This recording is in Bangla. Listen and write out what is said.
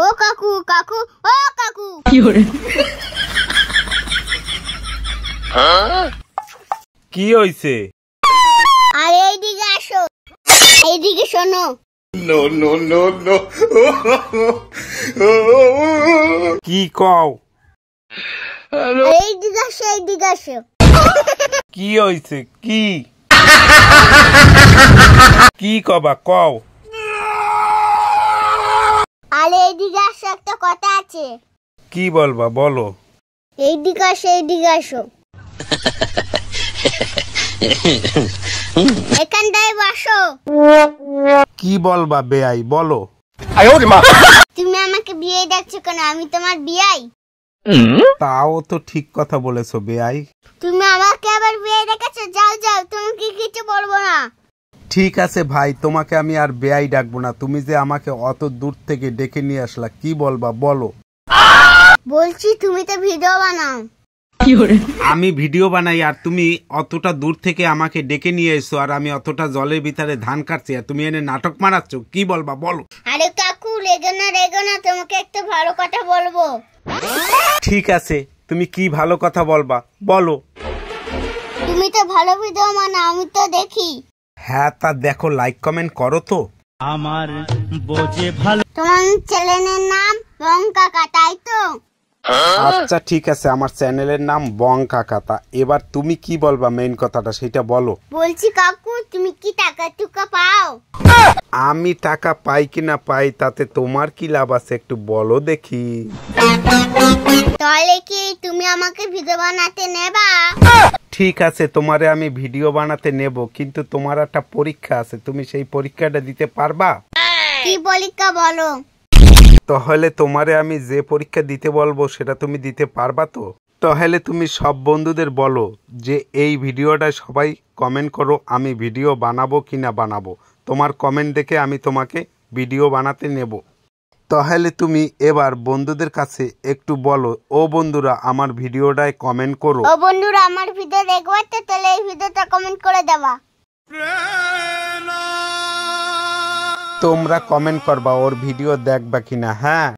ও কাকু কাকু ও কাকু কি হইছে? আরে এইদিকে আসো, এইদিকে শোনো। নো নো নো নো কি কও? এইদিকে আসো, এইদিকে আসো। কি হইছে? কি কি কবা কও? আরে এইদিকে আসো, একটা কথা আছে। কি বলবা বলো? এইদিকে আসো, এইদিকে আসো। এখানটায় বসো। কি বলবা বেয়াই বলো? তুমি আমাকে বিয়ে ডাকছো কেন? আমি তোমার বিয়াই। তাও তো ঠিক কথা বলেছো বেয়াই। তুমি আমাকে আবার বিয়ে ডেকেছো? যাও যাও, তোমাকে কিছু বলবো না। ঠিক আছে ভাই, তোমাকে আমি আর বেয়াই ডাকবো না। তুমি যে আমাকে অত দূর থেকে ডেকে নিয়ে আসলা, কি বলবা বলো? বলছি তুমি তো ভিডিও বানাও। আমি ভিডিও বানাই আর তুমি অতটা দূর থেকে আমাকে ডেকে নিয়ে এসো, আর আমি অতটা জলের ভিতরে ধান কাটছি আর তুমি এনে নাটক মারাচ্ছ। কি বলবা বলো? আরে কাকু রেগো না, তোমাকে একটা ভালো কথা বলবো। ঠিক আছে, তুমি কি ভালো কথা বলবা বলো? তুমি তো ভালো ভিডিও বানাও, আমি তো দেখি। হ্যাঁ, তা দেখো, লাইক কমেন্ট করো তো। আমার বোঝে ভালো। তোমার চ্যানেলের নাম বং কাকা, তাই তো? আচ্ছা ঠিক আছে, আমার চ্যানেলের নাম বং কাকা। তা এবার তুমি কি বলবা, মেইন কথাটা সেটা বলো। বলছি কাকু তুমি কি টাকা টুকা পাও? আমি টাকা পাই কিনা পাই তাতে তোমার কি লাভ আছে, একটু বলো দেখি। তাহলে কি তুমি আমাকে ভিডিও বানাতে নেবা? ঠিক আছে, তোমারে আমি ভিডিও বানাতে নেব, কিন্তু তোমার একটা পরীক্ষা আছে। তুমি সেই পরীক্ষাটা দিতে পারবা? কি পরীক্ষা বলো? তাহলে তোমারে আমি যে পরীক্ষা দিতে বলবো সেটা তুমি দিতে পারবা তো? তাহলে তুমি সব বন্ধুদের বলো যে এই ভিডিওটায় সবাই কমেন্ট করো, আমি ভিডিও বানাবো কিনা বানাবো। তোমার কমেন্ট দেখে আমি তোমাকে ভিডিও বানাতে নেব। তাহলে তুমি এবার বন্ধুদের কাছে একটু বলো, ও বন্ধুরা আমার ভিডিওটায় কমেন্ট করো। ও বন্ধুরা আমার ভিডিও দেখবে তো, তাহলে এই ভিডিওটা কমেন্ট করে দেবা। তোমরা কমেন্ট করবা ওর ভিডিও দেখবা কিনা। হ্যাঁ।